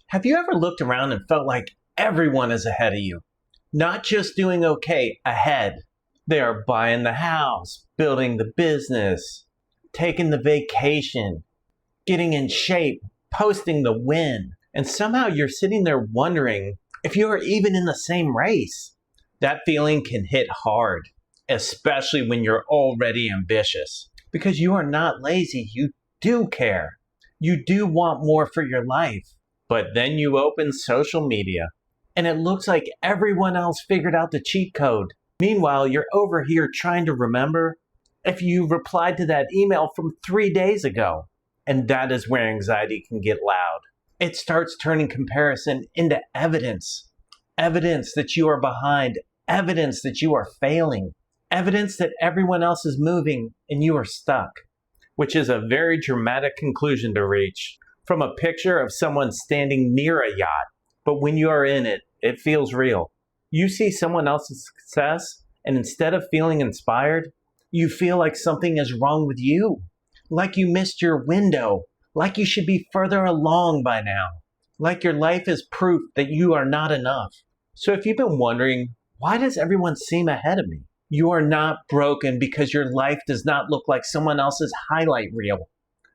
Have you ever looked around and felt like everyone is ahead of you? Not just doing okay, ahead. They are buying the house, building the business, taking the vacation, getting in shape, posting the win. And somehow you're sitting there wondering if you are even in the same race. That feeling can hit hard, especially when you're already ambitious. Because you are not lazy, you do care. You do want more for your life. But then you open social media, and it looks like everyone else figured out the cheat code. Meanwhile, you're over here trying to remember if you replied to that email from 3 days ago. And that is where anxiety can get loud. It starts turning comparison into evidence. Evidence that you are behind. Evidence that you are failing. Evidence that everyone else is moving and you are stuck. Which is a very dramatic conclusion to reach from a picture of someone standing near a yacht. But when you are in it, it feels real. You see someone else's success, and instead of feeling inspired, you feel like something is wrong with you. Like you missed your window. Like you should be further along by now. Like your life is proof that you are not enough. So if you've been wondering, why does everyone seem ahead of me? You are not broken because your life does not look like someone else's highlight reel.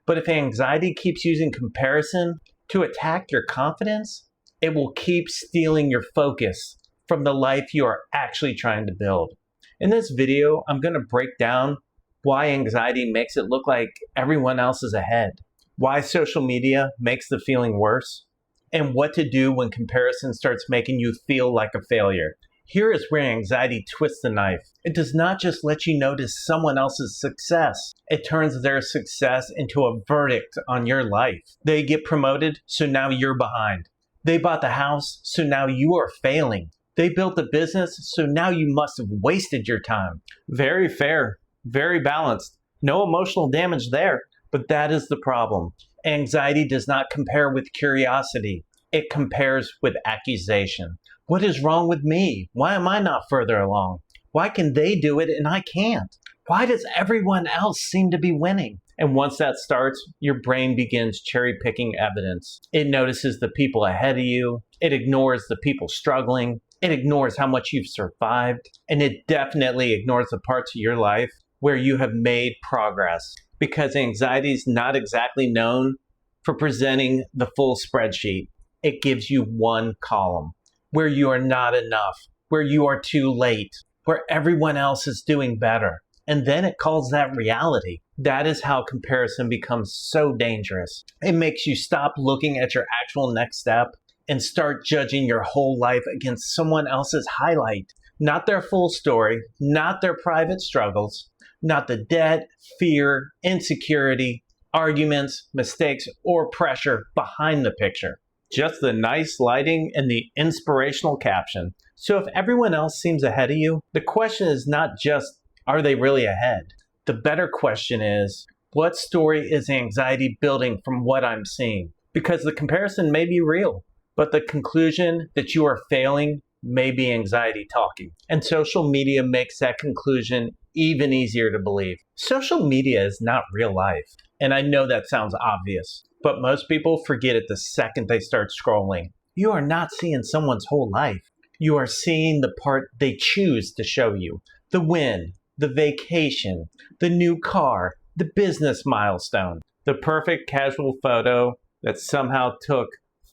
But if anxiety keeps using comparison to attack your confidence, it will keep stealing your focus from the life you are actually trying to build. In this video, I'm going to break down why anxiety makes it look like everyone else is ahead, why social media makes the feeling worse, and what to do when comparison starts making you feel like a failure. Here is where anxiety twists the knife. It does not just let you notice someone else's success. It turns their success into a verdict on your life. They get promoted, so now you're behind. They bought the house, so now you are failing. They built the business, so now you must have wasted your time. Very fair, very balanced. No emotional damage there, but that is the problem. Anxiety does not compare with curiosity. It compares with accusation. What is wrong with me? Why am I not further along? Why can they do it and I can't? Why does everyone else seem to be winning? And once that starts, your brain begins cherry-picking evidence. It notices the people ahead of you. It ignores the people struggling. It ignores how much you've survived. And it definitely ignores the parts of your life where you have made progress. Because anxiety is not exactly known for presenting the full spreadsheet. It gives you one column where you are not enough, where you are too late, where everyone else is doing better. And then it calls that reality. That is how comparison becomes so dangerous. It makes you stop looking at your actual next step and start judging your whole life against someone else's highlight. Not their full story, not their private struggles, not the debt, fear, insecurity, arguments, mistakes, or pressure behind the picture. Just the nice lighting and the inspirational caption. So if everyone else seems ahead of you, the question is not just, are they really ahead? The better question is, what story is anxiety building from what I'm seeing? Because the comparison may be real, but the conclusion that you are failing may be anxiety talking. And social media makes that conclusion even easier to believe. Social media is not real life. And I know that sounds obvious, but most people forget it the second they start scrolling. You are not seeing someone's whole life. You are seeing the part they choose to show you. The win, the vacation, the new car, the business milestone, the perfect casual photo that somehow took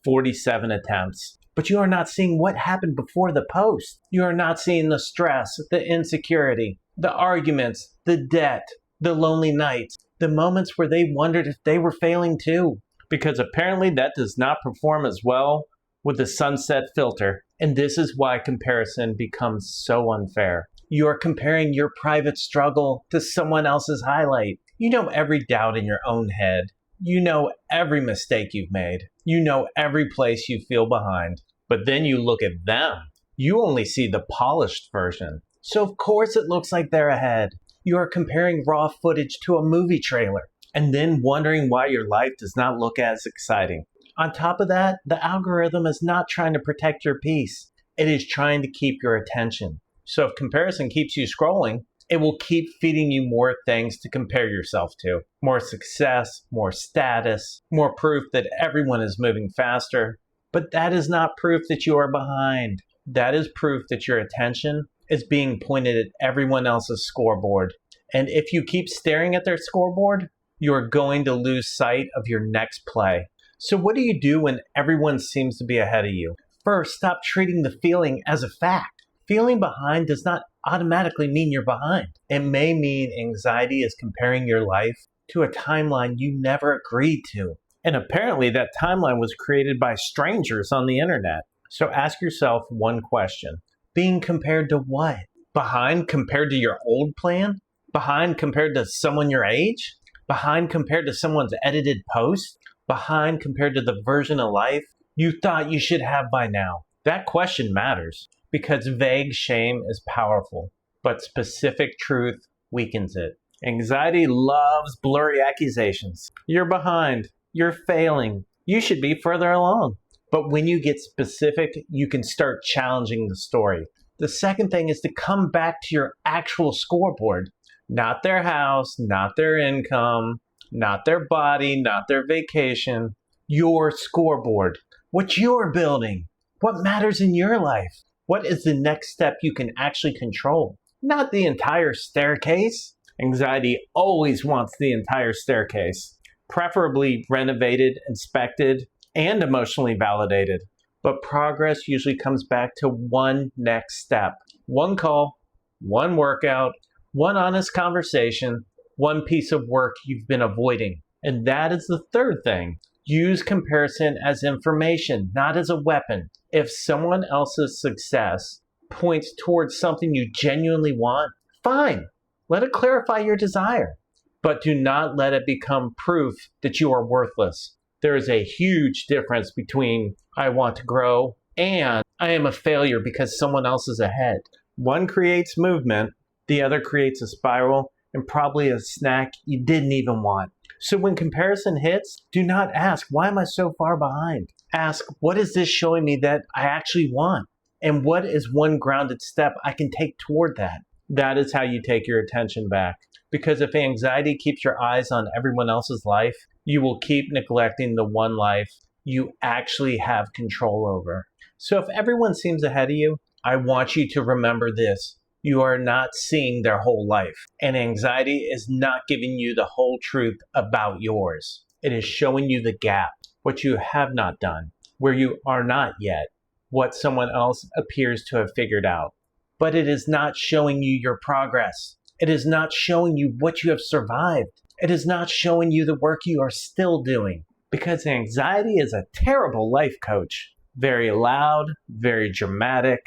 47 attempts. But you are not seeing what happened before the post. You are not seeing the stress, the insecurity, the arguments, the debt, the lonely nights, the moments where they wondered if they were failing too. Because apparently that does not perform as well with the sunset filter. And this is why comparison becomes so unfair. You are comparing your private struggle to someone else's highlight. You know every doubt in your own head. You know every mistake you've made. You know every place you feel behind. But then you look at them. You only see the polished version. So of course it looks like they're ahead. You are comparing raw footage to a movie trailer and then wondering why your life does not look as exciting. On top of that, the algorithm is not trying to protect your peace. It is trying to keep your attention. So if comparison keeps you scrolling, it will keep feeding you more things to compare yourself to. More success, more status, more proof that everyone is moving faster. But that is not proof that you are behind. That is proof that your attention is being pointed at everyone else's scoreboard. And if you keep staring at their scoreboard, you are going to lose sight of your next play. So what do you do when everyone seems to be ahead of you? First, stop treating the feeling as a fact. Feeling behind does not automatically mean you're behind. It may mean anxiety is comparing your life to a timeline you never agreed to. And apparently that timeline was created by strangers on the internet. So ask yourself one question. Being compared to what? Behind compared to your old plan? Behind compared to someone your age? Behind compared to someone's edited post? Behind compared to the version of life you thought you should have by now? That question matters because vague shame is powerful, but specific truth weakens it. Anxiety loves blurry accusations. You're behind. You're failing. You should be further along. But when you get specific, you can start challenging the story. The second thing is to come back to your actual scoreboard. Not their house, not their income, not their body, not their vacation. Your scoreboard. What you're building. What matters in your life. What is the next step you can actually control? Not the entire staircase. Anxiety always wants the entire staircase. Preferably renovated, inspected, and emotionally validated. But progress usually comes back to one next step. One call, one workout, one honest conversation, one piece of work you've been avoiding. And that is the third thing. Use comparison as information, not as a weapon. If someone else's success points towards something you genuinely want, fine. Let it clarify your desire. But do not let it become proof that you are worthless. There is a huge difference between I want to grow and I am a failure because someone else is ahead. One creates movement, the other creates a spiral and probably a snack you didn't even want. So when comparison hits, do not ask, why am I so far behind? Ask, what is this showing me that I actually want? And what is one grounded step I can take toward that? That is how you take your attention back. Because if anxiety keeps your eyes on everyone else's life, you will keep neglecting the one life you actually have control over. So if everyone seems ahead of you, I want you to remember this. You are not seeing their whole life. And anxiety is not giving you the whole truth about yours. It is showing you the gap, what you have not done, where you are not yet, what someone else appears to have figured out. But it is not showing you your progress. It is not showing you what you have survived. It is not showing you the work you are still doing. Because anxiety is a terrible life coach. Very loud, very dramatic,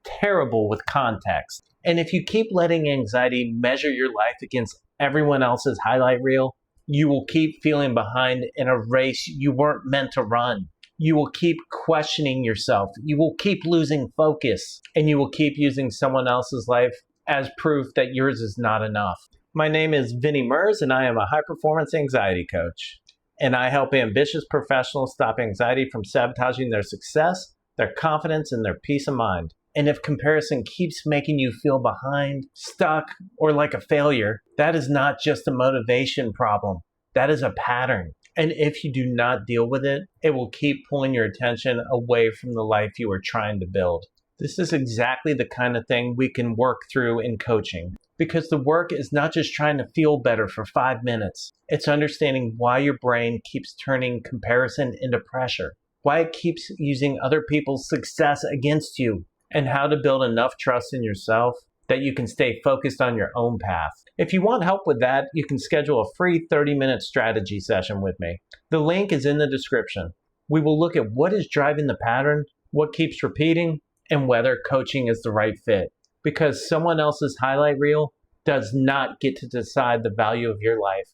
terrible with context. And if you keep letting anxiety measure your life against everyone else's highlight reel, you will keep feeling behind in a race you weren't meant to run. You will keep questioning yourself. You will keep losing focus. And you will keep using someone else's life as proof that yours is not enough. My name is Vinnie Merz, and I am a high-performance anxiety coach. And I help ambitious professionals stop anxiety from sabotaging their success, their confidence, and their peace of mind. And if comparison keeps making you feel behind, stuck, or like a failure, that is not just a motivation problem. That is a pattern. And if you do not deal with it, it will keep pulling your attention away from the life you are trying to build. This is exactly the kind of thing we can work through in coaching. Because the work is not just trying to feel better for 5 minutes. It's understanding why your brain keeps turning comparison into pressure, why it keeps using other people's success against you, and how to build enough trust in yourself that you can stay focused on your own path. If you want help with that, you can schedule a free 30-minute strategy session with me. The link is in the description. We will look at what is driving the pattern, what keeps repeating, and whether coaching is the right fit. Because someone else's highlight reel does not get to decide the value of your life.